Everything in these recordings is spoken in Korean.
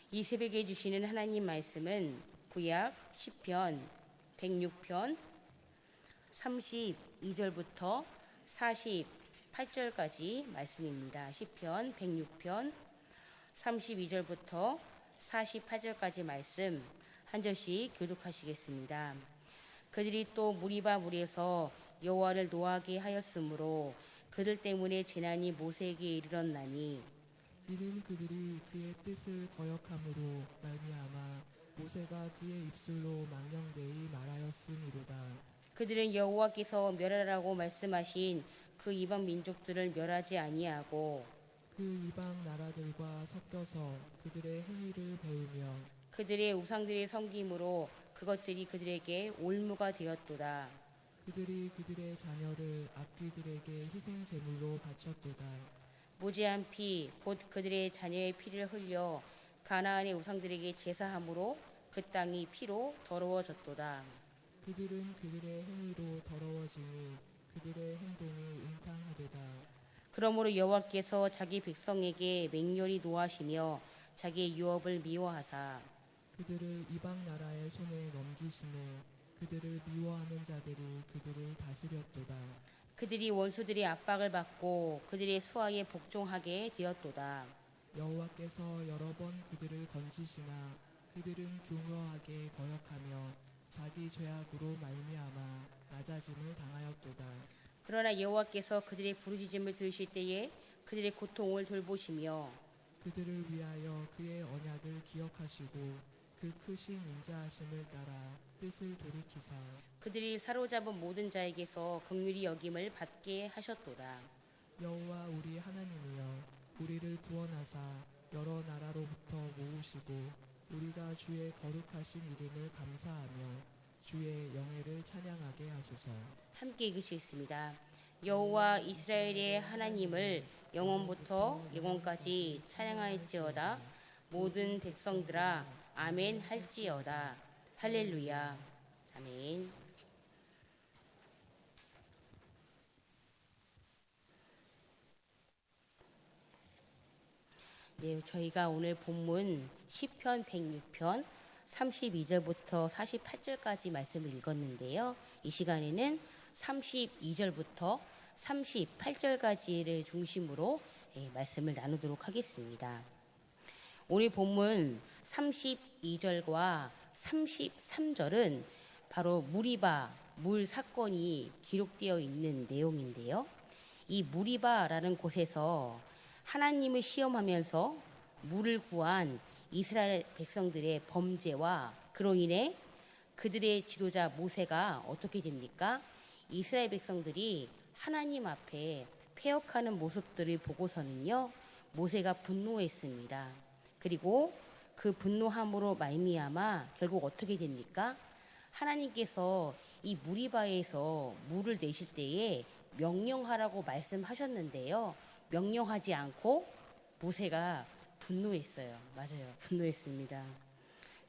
이 새벽에 주시는 하나님 말씀은 구약 시편 106편 32절부터 48절까지 말씀입니다. 시편 106편 32절부터 48절까지 말씀 한 절씩 교독하시겠습니다. 그들이 또 무리바 물에서 여호와를 노하게 하였으므로 그들 때문에 재난이 모세에게 이르렀나니 이는 그들이 그의 뜻을 거역함으로 말미암아 모세가 그의 입술로 망령되이 말하였음이로다. 그들은 여호와께서 멸하라고 말씀하신 그 이방 민족들을 멸하지 아니하고 그 이방 나라들과 섞여서 그들의 행위를 배우며 그들의 우상들의 섬김으로 그것들이 그들에게 올무가 되었도다. 그들이 그들의 자녀를 악귀들에게 희생 제물로 바쳤도다. 무지한 피 곧 그들의 자녀의 피를 흘려 가나안의 우상들에게 제사함으로 그 땅이 피로 더러워졌도다. 그들은 그들의 행위로 더러워지니 그들의 행동이 음탕하도다. 그러므로 여호와께서 자기 백성에게 맹렬히 노하시며 자기의 유업을 미워하사 그들을 이방 나라의 손에 넘기시매 그들을 미워하는 자들이 그들을 다스렸도다. 그들이 원수들의 압박을 받고 그들의 수하에 복종하게 되었도다. 여호와께서 여러 번 그들을 건지시나 그들은 교묘하게 거역하며 자기 죄악으로 말미암아 낮아짐을 당하였도다. 그러나 여호와께서 그들의 부르짖음을 들으실 때에 그들의 고통을 돌보시며 그들을 위하여 그의 언약을 기억하시고 그 크신 인자하심을 따라 뜻을 돌이키사 그들이 사로잡은 모든 자에게서 긍휼히 여김을 받게 하셨도다. 여호와 우리 하나님이여 우리를 구원하사 여러 나라로부터 모으시고 우리가 주의 거룩하신 이름을 감사하며 주의 영예를 찬양하게 하소서. 함께 읽으시겠습니다. 여호와 이스라엘의 하나님을 영원부터 영원까지 찬양할지어다. 모든 백성들아 아멘 할지어다. 할렐루야. 아멘. 네, 저희가 오늘 본문 시편 106편 32절부터 48절까지 말씀을 읽었는데요. 이 시간에는 32절부터 38절까지를 중심으로 말씀을 나누도록 하겠습니다. 오늘 본문 32절과 33절은 바로 무리바 물 사건이 기록되어 있는 내용인데요. 이 무리바라는 곳에서 하나님을 시험하면서 물을 구한 이스라엘 백성들의 범죄와 그로 인해 그들의 지도자 모세가 어떻게 됩니까? 이스라엘 백성들이 하나님 앞에 패역하는 모습들을 보고서는요, 모세가 분노했습니다. 그리고 그 분노함으로 말미암아 결국 어떻게 됩니까? 하나님께서 이 무리바에서 물을 내실 때에 명령하라고 말씀하셨는데요. 명령하지 않고 모세가 분노했어요. 맞아요. 분노했습니다.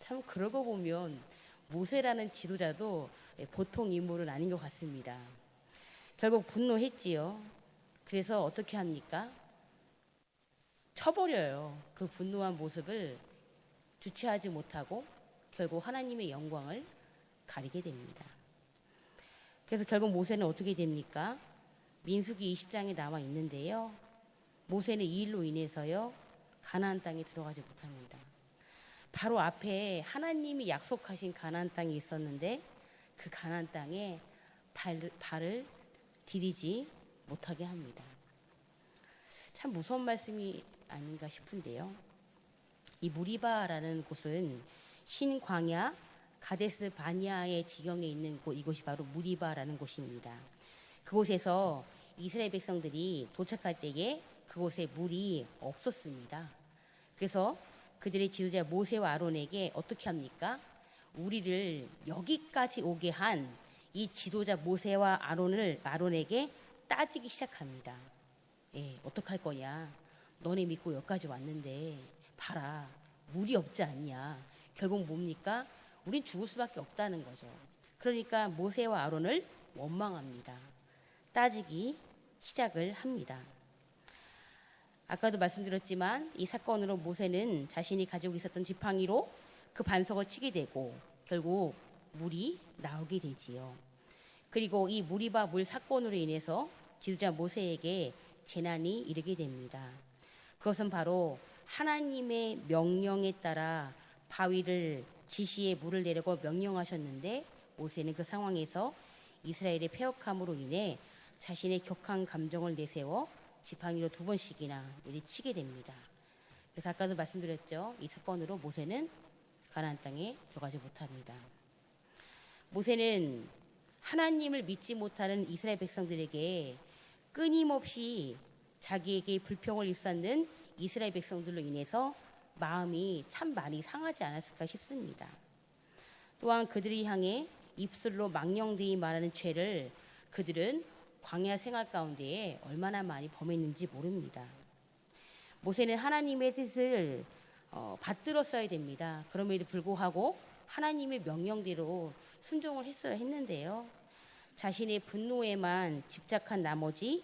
참 그러고 보면 모세라는 지도자도 보통 인물은 아닌 것 같습니다. 결국 분노했지요. 그래서 어떻게 합니까? 쳐버려요. 그 분노한 모습을 주체하지 못하고 결국 하나님의 영광을 가리게 됩니다. 그래서 결국 모세는 어떻게 됩니까? 민수기 20장에 나와 있는데요. 모세는 이 일로 인해서요, 가나안 땅에 들어가지 못합니다. 바로 앞에 하나님이 약속하신 가나안 땅이 있었는데 그 가나안 땅에 발을 디디지 못하게 합니다. 참 무서운 말씀이 아닌가 싶은데요. 이 무리바라는 곳은 신광야 가데스 바니아의 지경에 있는 이곳이 바로 무리바라는 곳입니다. 그곳에서 이스라엘 백성들이 도착할 때에 그곳에 물이 없었습니다. 그래서 그들의 지도자 모세와 아론에게 어떻게 합니까? 우리를 여기까지 오게 한 이 지도자 모세와 아론에게 따지기 시작합니다. 어떡할 거냐? 너네 믿고 여기까지 왔는데 봐라, 물이 없지 않냐? 결국 뭡니까? 우린 죽을 수밖에 없다는 거죠. 그러니까 모세와 아론을 원망합니다. 따지기 시작을 합니다. 아까도 말씀드렸지만 이 사건으로 모세는 자신이 가지고 있었던 지팡이로 그 반석을 치게 되고 결국 물이 나오게 되지요. 그리고 이 무리바 물 사건으로 인해서 지도자 모세에게 재난이 이르게 됩니다. 그것은 바로 하나님의 명령에 따라 바위를 지시에 물을 내려고 명령하셨는데 모세는 그 상황에서 이스라엘의 패역함으로 인해 자신의 격한 감정을 내세워 지팡이로 2번씩이나 내리치게 됩니다. 그래서 아까도 말씀드렸죠. 이 사건으로 모세는 가나안 땅에 들어가지 못합니다. 모세는 하나님을 믿지 못하는 이스라엘 백성들에게 끊임없이 자기에게 불평을 일삼는 이스라엘 백성들로 인해서 마음이 참 많이 상하지 않았을까 싶습니다. 또한 그들이 향해 입술로 망령되이 말하는 죄를 그들은 광야 생활 가운데에 얼마나 많이 범했는지 모릅니다. 모세는 하나님의 뜻을 받들었어야 됩니다. 그럼에도 불구하고 하나님의 명령대로 순종을 했어야 했는데요. 자신의 분노에만 집착한 나머지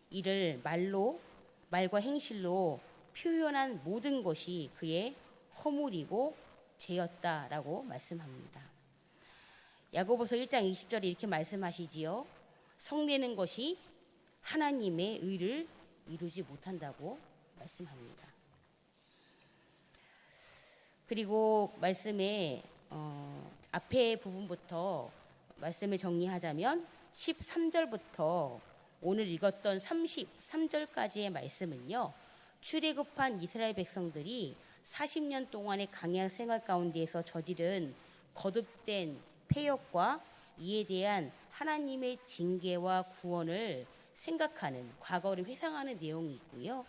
이를 말과 행실로 표현한 모든 것이 그의 허물이고 죄였다라고 말씀합니다. 야고보서 1장 20절에 이렇게 말씀하시지요. 성내는 것이 하나님의 의를 이루지 못한다고 말씀합니다. 그리고 말씀의 앞에 부분부터 말씀을 정리하자면 13절부터 오늘 읽었던 33절까지의 말씀은요. 출애굽한 이스라엘 백성들이 40년 동안의 광야 생활 가운데에서 저지른 거듭된 패역과 이에 대한 하나님의 징계와 구원을 생각하는 과거를 회상하는 내용이 있고요.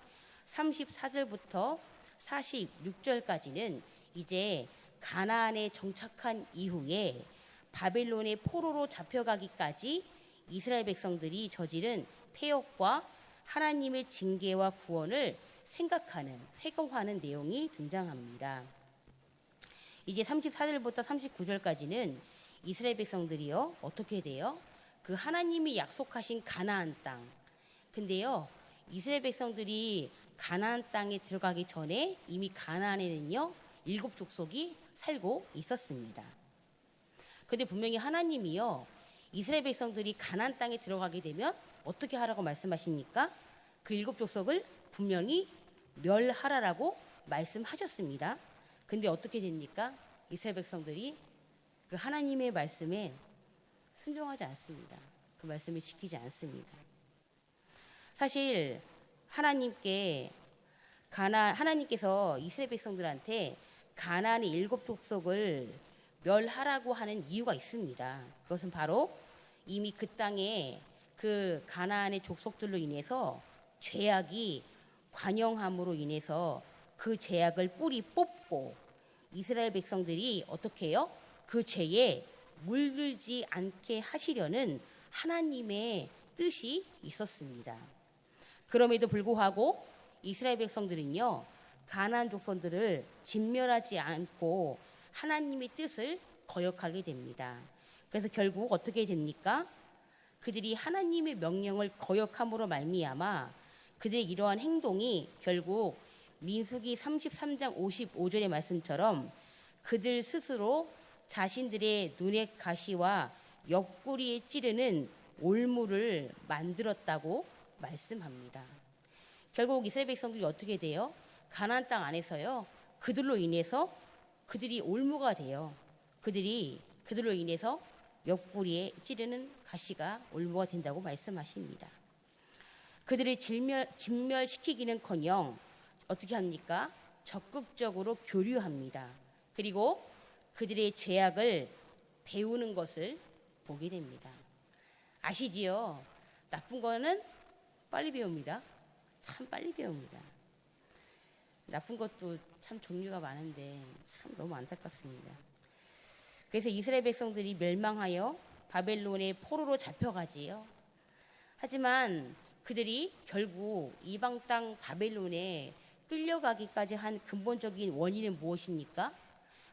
34절부터 46절까지는 이제 가나안에 정착한 이후에 바벨론의 포로로 잡혀가기까지 이스라엘 백성들이 저지른 패역과 하나님의 징계와 구원을 생각하는, 회고하는 내용이 등장합니다. 이제 34절부터 39절까지는 이스라엘 백성들이요 어떻게 돼요? 그 하나님이 약속하신 가나안 땅. 근데요 이스라엘 백성들이 가나안 땅에 들어가기 전에 이미 가나안에는요 7족속이 살고 있었습니다. 근데 분명히 하나님이요 이스라엘 백성들이 가나안 땅에 들어가게 되면 어떻게 하라고 말씀하십니까? 그 7족속을 분명히 멸하라라고 말씀하셨습니다. 근데 어떻게 됩니까? 이스라엘 백성들이 그 하나님의 말씀에 순종하지 않습니다. 그 말씀을 지키지 않습니다. 사실 하나님께서 이스라엘 백성들한테 가나안의 7족속을 멸하라고 하는 이유가 있습니다. 그것은 바로 이미 그 땅에 그 가나안의 족속들로 인해서 죄악이 관영함으로 인해서 그 죄악을 뿌리 뽑고 이스라엘 백성들이 어떻게 해요? 그 죄에 물들지 않게 하시려는 하나님의 뜻이 있었습니다. 그럼에도 불구하고 이스라엘 백성들은요 가나안 족속들을 진멸하지 않고 하나님의 뜻을 거역하게 됩니다. 그래서 결국 어떻게 됩니까? 그들이 하나님의 명령을 거역함으로 말미암아 그들의 이러한 행동이 결국 민수기 33장 55절의 말씀처럼 그들 스스로 자신들의 눈의 가시와 옆구리에 찌르는 올무를 만들었다고 말씀합니다. 결국 이스라엘 백성들이 어떻게 돼요? 가나안 땅 안에서요. 그들로 인해서 그들이 올무가 돼요. 그들로 인해서 옆구리에 찌르는 가시가 올무가 된다고 말씀하십니다. 그들을 진멸시키기는커녕 어떻게 합니까? 적극적으로 교류합니다. 그리고 그들의 죄악을 배우는 것을 보게 됩니다. 아시지요? 나쁜 거는 빨리 배웁니다. 참 빨리 배웁니다. 나쁜 것도 참 종류가 많은데 참 너무 안타깝습니다. 그래서 이스라엘 백성들이 멸망하여 바벨론의 포로로 잡혀가지요. 하지만 그들이 결국 이방 땅 바벨론에 끌려가기까지 한 근본적인 원인은 무엇입니까?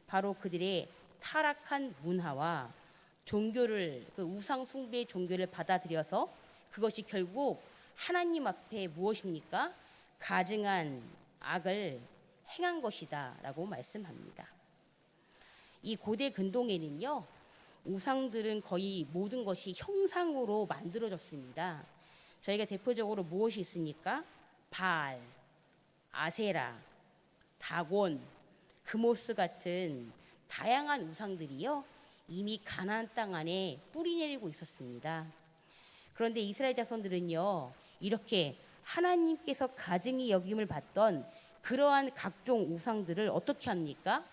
바로 그들의 타락한 문화와 종교를, 그 우상 숭배의 종교를 받아들여서 그것이 결국 하나님 앞에 무엇입니까? 가증한 악을 행한 것이다라고 말씀합니다. 이 고대 근동에는요, 우상들은 거의 모든 것이 형상으로 만들어졌습니다. 저희가 대표적으로 무엇이 있습니까? 바알, 아세라, 다곤, 그모스 같은 다양한 우상들이요, 이미 가나안 땅 안에 뿌리내리고 있었습니다. 그런데 이스라엘 자손들은요, 이렇게 하나님께서 가증히 여김을 받던 그러한 각종 우상들을 어떻게 합니까?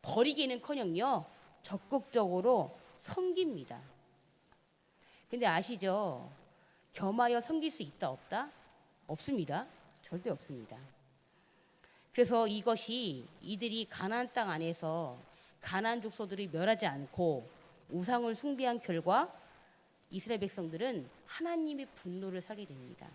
버리기는커녕요, 적극적으로 섬깁니다. 근데 아시죠? 겸하여 섬길 수 있다 없다? 없습니다. 절대 없습니다. 그래서 이것이 이들이 가나안 땅 안에서 가나안 족속들이 멸하지 않고 우상을 숭배한 결과 이스라엘 백성들은 하나님의 분노를 사게 됩니다.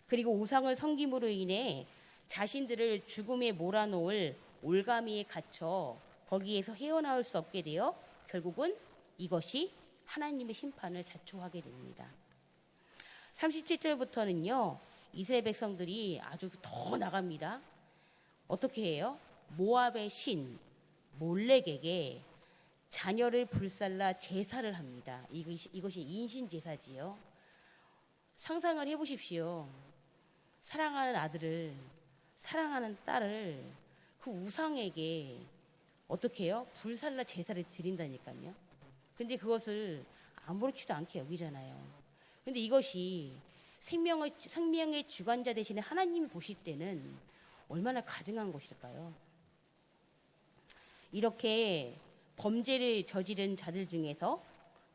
그리고 우상을 섬김으로 인해 자신들을 죽음에 몰아놓을 올가미에 갇혀 거기에서 헤어나올 수 없게 되어 결국은 이것이 하나님의 심판을 자초하게 됩니다. 37절부터는요, 이스라엘 백성들이 아주 더 나갑니다. 어떻게 해요? 모압의 신 몰렉에게 자녀를 불살라 제사를 합니다. 이것이 인신 제사지요. 상상을 해보십시오. 사랑하는 아들을, 사랑하는 딸을 그 우상에게 어떻게 해요? 불살라 제사를 드린다니까요. 근데 그것을 아무렇지도 않게 여기잖아요. 근데 이것이 생명의 주관자 되시는 하나님이 보실 때는 얼마나 가증한 것일까요? 이렇게 범죄를 저지른 자들 중에서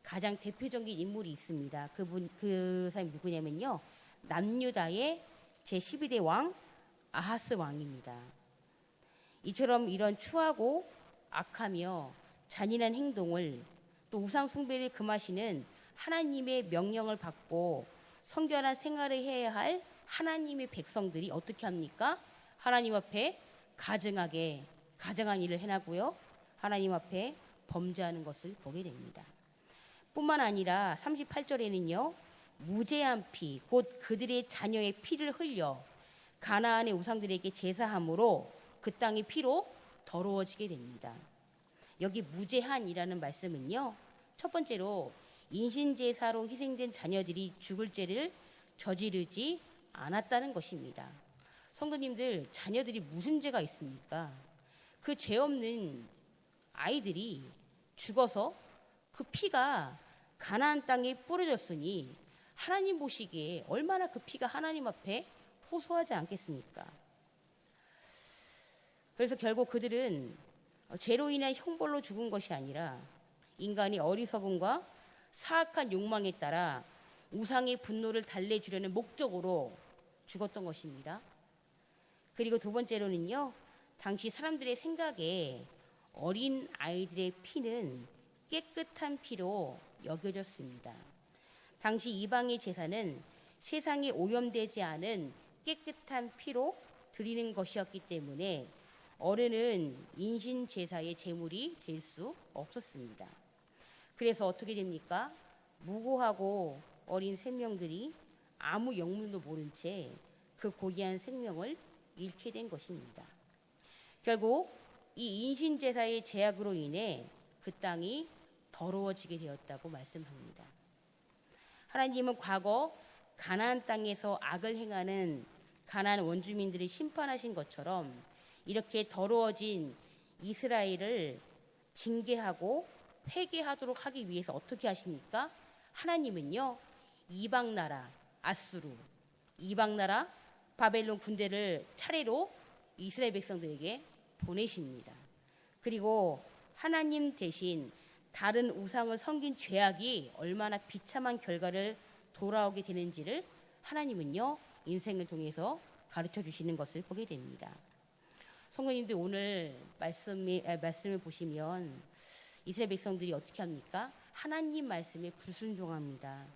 가장 대표적인 인물이 있습니다. 그 사람이 누구냐면요, 남유다의 제12대 왕 아하스 왕입니다. 이처럼 이런 추하고 악하며 잔인한 행동을, 또 우상 숭배를 금하시는 하나님의 명령을 받고 성결한 생활을 해야 할 하나님의 백성들이 어떻게 합니까? 하나님 앞에 가증한 일을 해나고요, 하나님 앞에 범죄하는 것을 보게 됩니다. 뿐만 아니라 38절에는요, 무죄한 피, 곧 그들의 자녀의 피를 흘려 가나안의 우상들에게 제사함으로 그 땅이 피로 더러워지게 됩니다. 여기 무죄한이라는 말씀은요, 첫 번째로 인신제사로 희생된 자녀들이 죽을 죄를 저지르지 않았다는 것입니다. 성도님들, 자녀들이 무슨 죄가 있습니까? 그 죄 없는 아이들이 죽어서 그 피가 가나안 땅에 뿌려졌으니 하나님 보시기에 얼마나 그 피가 하나님 앞에 호소하지 않겠습니까? 그래서 결국 그들은 죄로 인한 형벌로 죽은 것이 아니라 인간이 어리석음과 사악한 욕망에 따라 우상의 분노를 달래주려는 목적으로 죽었던 것입니다. 그리고 두 번째로는요, 당시 사람들의 생각에 어린 아이들의 피는 깨끗한 피로 여겨졌습니다. 당시 이방의 제사는 세상에 오염되지 않은 깨끗한 피로 드리는 것이었기 때문에 어른은 인신 제사의 제물이 될 수 없었습니다. 그래서 어떻게 됩니까? 무고하고 어린 생명들이 아무 영문도 모른 채 그 고귀한 생명을 잃게 된 것입니다. 결국 이 인신 제사의 제약으로 인해 그 땅이 더러워지게 되었다고 말씀합니다. 하나님은 과거 가나안 땅에서 악을 행하는 가나안 원주민들을 심판하신 것처럼 이렇게 더러워진 이스라엘을 징계하고 회개하도록 하기 위해서 어떻게 하십니까? 하나님은요, 이방 나라 아수르, 이방 나라 바벨론 군대를 차례로 이스라엘 백성들에게 보내십니다. 그리고 하나님 대신 다른 우상을 섬긴 죄악이 얼마나 비참한 결과를 돌아오게 되는지를 하나님은요, 인생을 통해서 가르쳐 주시는 것을 보게 됩니다. 성도님들, 오늘 말씀을 보시면 이스라엘 백성들이 어떻게 합니까? 하나님 말씀에 불순종합니다.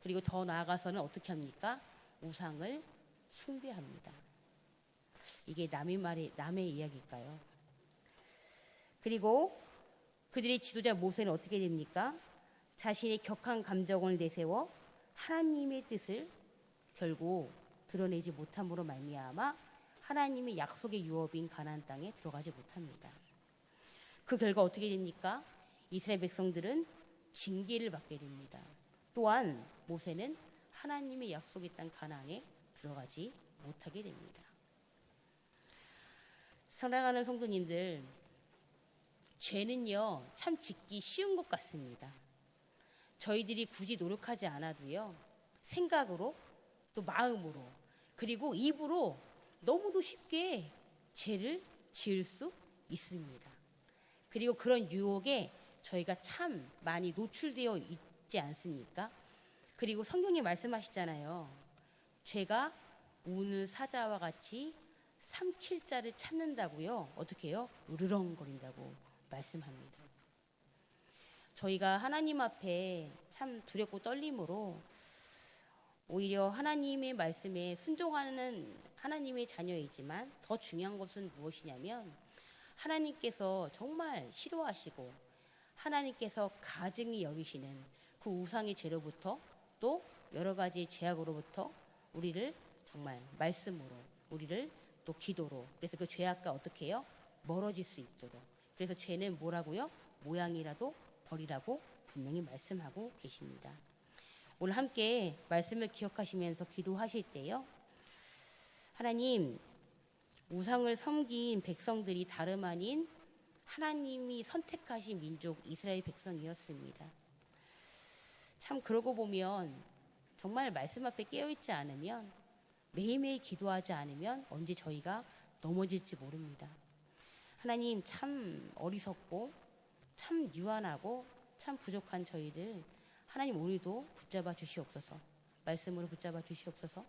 그리고 더 나아가서는 어떻게 합니까? 우상을 숭배합니다. 이게 남의 이야기일까요? 그리고 그들의 지도자 모세는 어떻게 됩니까? 자신의 격한 감정을 내세워 하나님의 뜻을 결국 드러내지 못함으로 말미암아 하나님의 약속의 유업인 가나안 땅에 들어가지 못합니다. 그 결과 어떻게 됩니까? 이스라엘 백성들은 징계를 받게 됩니다. 또한 모세는 하나님의 약속의 땅 가나안에 들어가지 못하게 됩니다. 사랑하는 성도님들, 죄는요 참 짓기 쉬운 것 같습니다. 저희들이 굳이 노력하지 않아도요 생각으로 또 마음으로 그리고 입으로 너무도 쉽게 죄를 지을 수 있습니다. 그리고 그런 유혹에 저희가 참 많이 노출되어 있지 않습니까? 그리고 성경이 말씀하시잖아요. 죄가 우는 사자와 같이 삼킬 자를 찾는다고요. 어떻게 해요? 으르렁거린다고 말씀합니다. 저희가 하나님 앞에 참 두렵고 떨림으로 오히려 하나님의 말씀에 순종하는 하나님의 자녀이지만 더 중요한 것은 무엇이냐면 하나님께서 정말 싫어하시고 하나님께서 가증히 여기시는 그 우상의 죄로부터 또 여러 가지 죄악으로부터 우리를 정말 말씀으로 우리를 또 기도로 그래서 그 죄악과 어떻게 해요? 멀어질 수 있도록 그래서 죄는 뭐라고요? 모양이라도 버리라고 분명히 말씀하고 계십니다. 오늘 함께 말씀을 기억하시면서 기도하실 때요. 하나님, 우상을 섬긴 백성들이 다름 아닌 하나님이 선택하신 민족 이스라엘 백성이었습니다. 참 그러고 보면 정말 말씀 앞에 깨어있지 않으면 매일매일 기도하지 않으면 언제 저희가 넘어질지 모릅니다. 하나님 참 어리석고 참 유한하고 참 부족한 저희들 하나님 오늘도 붙잡아 주시옵소서. 말씀으로 붙잡아 주시옵소서.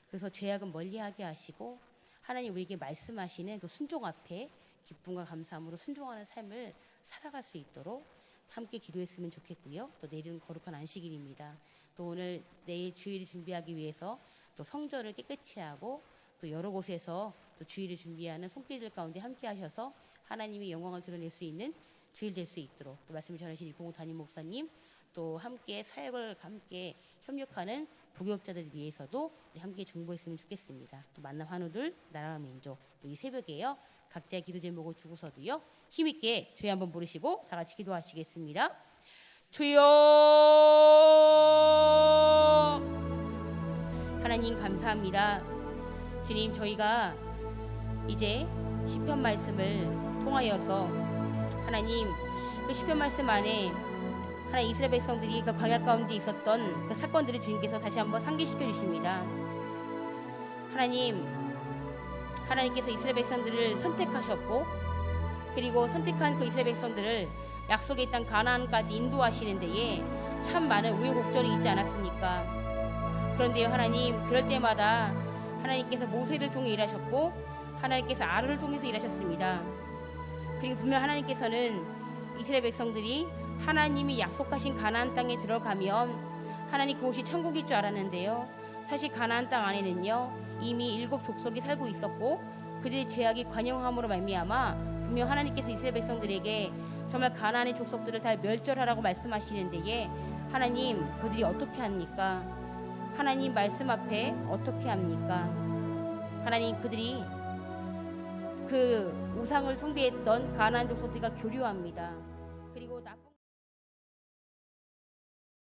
그래서 죄악은 멀리하게 하시고 하나님 우리에게 말씀하시는 그 순종 앞에 기쁨과 감사함으로 순종하는 삶을 살아갈 수 있도록 함께 기도했으면 좋겠고요. 또 내일은 거룩한 안식일입니다. 또 오늘 내일 주일을 준비하기 위해서 또 성전을 깨끗이 하고 또 여러 곳에서 또 주일을 준비하는 손길들 가운데 함께 하셔서 하나님의 영광을 드러낼 수 있는 주일 될 수 있도록 또 말씀을 전하신 이봉호 담임 목사님 또 함께 사역을 함께 협력하는 부교육자들 위해서도 함께 중보했으면 좋겠습니다. 또 만남 한우들 나라와 민족 또 이 새벽에요 각자의 기도 제목을 두고서도요 힘있게 주여 한번 부르시고 다 같이 기도하시겠습니다. 주여 하나님 감사합니다. 주님 저희가 이제 시편 말씀을 통하여서 하나님 그 시편 말씀 안에 하나님 이스라엘 백성들이 그 광야 가운데 있었던 그 사건들을 주님께서 다시 한번 상기시켜 주십니다. 하나님께서 이스라엘 백성들을 선택하셨고 그리고 선택한 그 이스라엘 백성들을 약속의 땅 가나안까지 인도하시는 데에 참 많은 우여곡절이 있지 않았습니까? 그런데요 하나님 그럴 때마다 하나님께서 모세를 통해 일하셨고 하나님께서 아론을 통해서 일하셨습니다. 그리고 분명 하나님께서는 이스라엘 백성들이 하나님이 약속하신 가나안 땅에 들어가면 하나님 그곳이 천국일 줄 알았는데요. 사실 가나안 땅 안에는요 이미 7 족속이 살고 있었고 그들의 죄악이 관영함으로 말미암아 분명 하나님께서 이스라엘 백성들에게 정말 가나안의 족속들을 다 멸절하라고 말씀하시는 데에 하나님 그들이 어떻게 합니까? 하나님 말씀 앞에 어떻게 합니까? 하나님 그들이 그 우상을 숭배했던 가나안 족속들과 교류합니다.